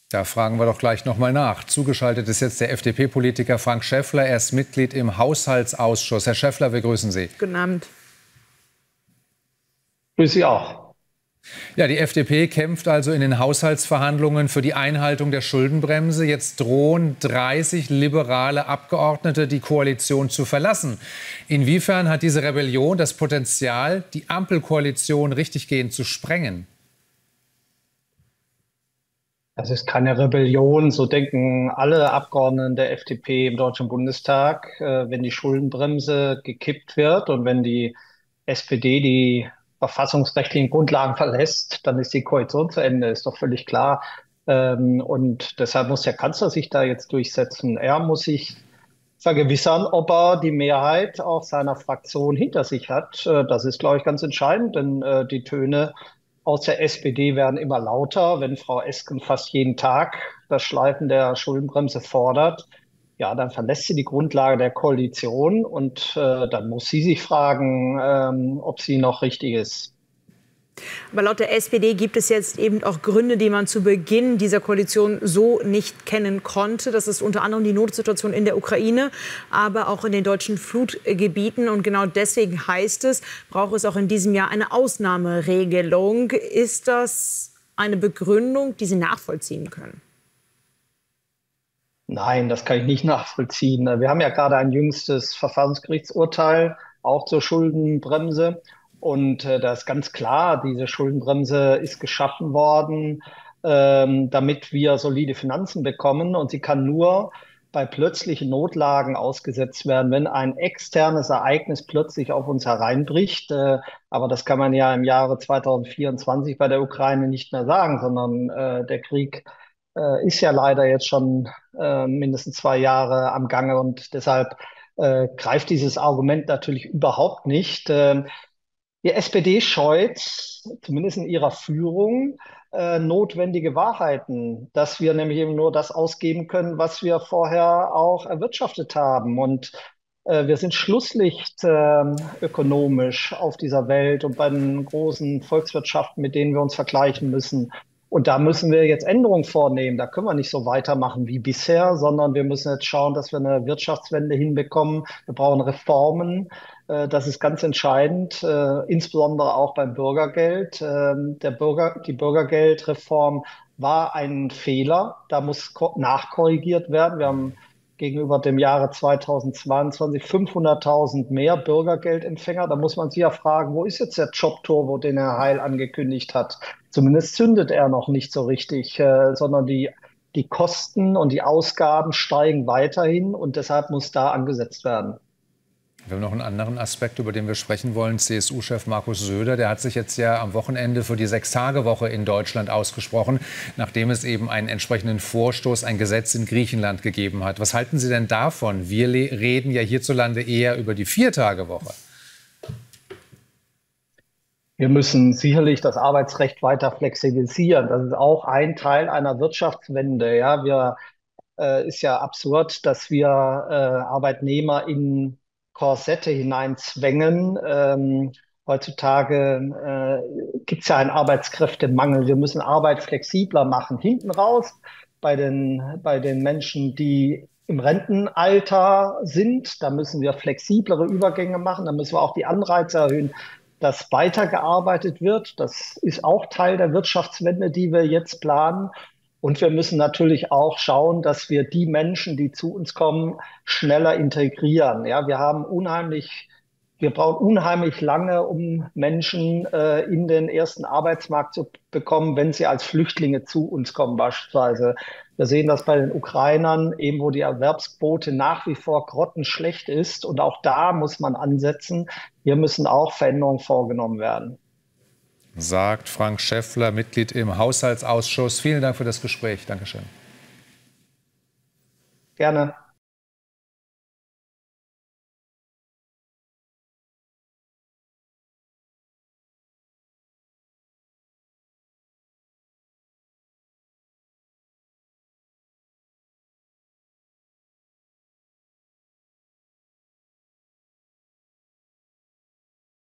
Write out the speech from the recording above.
Da fragen wir doch gleich noch mal nach. Zugeschaltet ist jetzt der FDP-Politiker Frank Schäffler. Er ist Mitglied im Haushaltsausschuss. Herr Schäffler, wir grüßen Sie. Guten Abend. Grüße Sie auch. Ja, die FDP kämpft also in den Haushaltsverhandlungen für die Einhaltung der Schuldenbremse. Jetzt drohen 30 liberale Abgeordnete, die Koalition zu verlassen. Inwiefern hat diese Rebellion das Potenzial, die Ampelkoalition richtiggehend zu sprengen? Das ist keine Rebellion, so denken alle Abgeordneten der FDP im Deutschen Bundestag. Wenn die Schuldenbremse gekippt wird und wenn die SPD die verfassungsrechtlichen Grundlagen verlässt, dann ist die Koalition zu Ende, ist doch völlig klar. Und deshalb muss der Kanzler sich da jetzt durchsetzen. Er muss sich vergewissern, ob er die Mehrheit auch seiner Fraktion hinter sich hat. Das ist, glaube ich, ganz entscheidend, denn die Töne aus der SPD werden immer lauter. Wenn Frau Esken fast jeden Tag das Schleifen der Schuldenbremse fordert, ja, dann verlässt sie die Grundlage der Koalition und dann muss sie sich fragen, ob sie noch richtig ist. Aber laut der SPD gibt es jetzt eben auch Gründe, die man zu Beginn dieser Koalition so nicht kennen konnte. Das ist unter anderem die Notsituation in der Ukraine, aber auch in den deutschen Flutgebieten. Und genau deswegen heißt es, braucht es auch in diesem Jahr eine Ausnahmeregelung. Ist das eine Begründung, die Sie nachvollziehen können? Nein, das kann ich nicht nachvollziehen. Wir haben ja gerade ein jüngstes Verfassungsgerichtsurteil auch zur Schuldenbremse. Und da ist ganz klar, diese Schuldenbremse ist geschaffen worden, damit wir solide Finanzen bekommen. Und sie kann nur bei plötzlichen Notlagen ausgesetzt werden, wenn ein externes Ereignis plötzlich auf uns hereinbricht. Aber das kann man ja im Jahre 2024 bei der Ukraine nicht mehr sagen, sondern der Krieg ist ja leider jetzt schon mindestens 2 Jahre am Gange. Und deshalb greift dieses Argument natürlich überhaupt nicht. Die SPD scheut, zumindest in ihrer Führung, notwendige Wahrheiten, dass wir nämlich eben nur das ausgeben können, was wir vorher auch erwirtschaftet haben. Und wir sind Schlusslicht ökonomisch auf dieser Welt und bei den großen Volkswirtschaften, mit denen wir uns vergleichen müssen. Und da müssen wir jetzt Änderungen vornehmen. Da können wir nicht so weitermachen wie bisher, sondern wir müssen jetzt schauen, dass wir eine Wirtschaftswende hinbekommen. Wir brauchen Reformen. Das ist ganz entscheidend, insbesondere auch beim Bürgergeld. Die Bürgergeldreform war ein Fehler. Da muss nachkorrigiert werden. Wir haben gegenüber dem Jahre 2022 500.000 mehr Bürgergeldempfänger. Da muss man sich ja fragen, wo ist jetzt der Jobturbo, den Herr Heil angekündigt hat? Zumindest zündet er noch nicht so richtig, sondern die Kosten und die Ausgaben steigen weiterhin und deshalb muss da angesetzt werden. Wir haben noch einen anderen Aspekt, über den wir sprechen wollen. CSU-Chef Markus Söder, der hat sich jetzt ja am Wochenende für die 6-Tage-Woche in Deutschland ausgesprochen, nachdem es eben einen entsprechenden Vorstoß, ein Gesetz in Griechenland gegeben hat. Was halten Sie denn davon? Wir reden ja hierzulande eher über die 4-Tage-Woche. Wir müssen sicherlich das Arbeitsrecht weiter flexibilisieren. Das ist auch ein Teil einer Wirtschaftswende. Ja, ist ja absurd, dass wir Arbeitnehmer in Korsette hineinzwängen. Heutzutage gibt es ja einen Arbeitskräftemangel. Wir müssen Arbeit flexibler machen. Hinten raus bei den Menschen, die im Rentenalter sind, da müssen wir flexiblere Übergänge machen. Da müssen wir auch die Anreize erhöhen, dass weitergearbeitet wird. Das ist auch Teil der Wirtschaftswende, die wir jetzt planen. Und wir müssen natürlich auch schauen, dass wir die Menschen, die zu uns kommen, schneller integrieren. Ja, wir brauchen unheimlich lange, um Menschen in den ersten Arbeitsmarkt zu bekommen, wenn sie als Flüchtlinge zu uns kommen beispielsweise. Wir sehen das bei den Ukrainern, eben wo die Erwerbsquote nach wie vor grottenschlecht ist. Und auch da muss man ansetzen. Hier müssen auch Veränderungen vorgenommen werden. Sagt Frank Schäffler, Mitglied im Haushaltsausschuss. Vielen Dank für das Gespräch. Dankeschön. Gerne.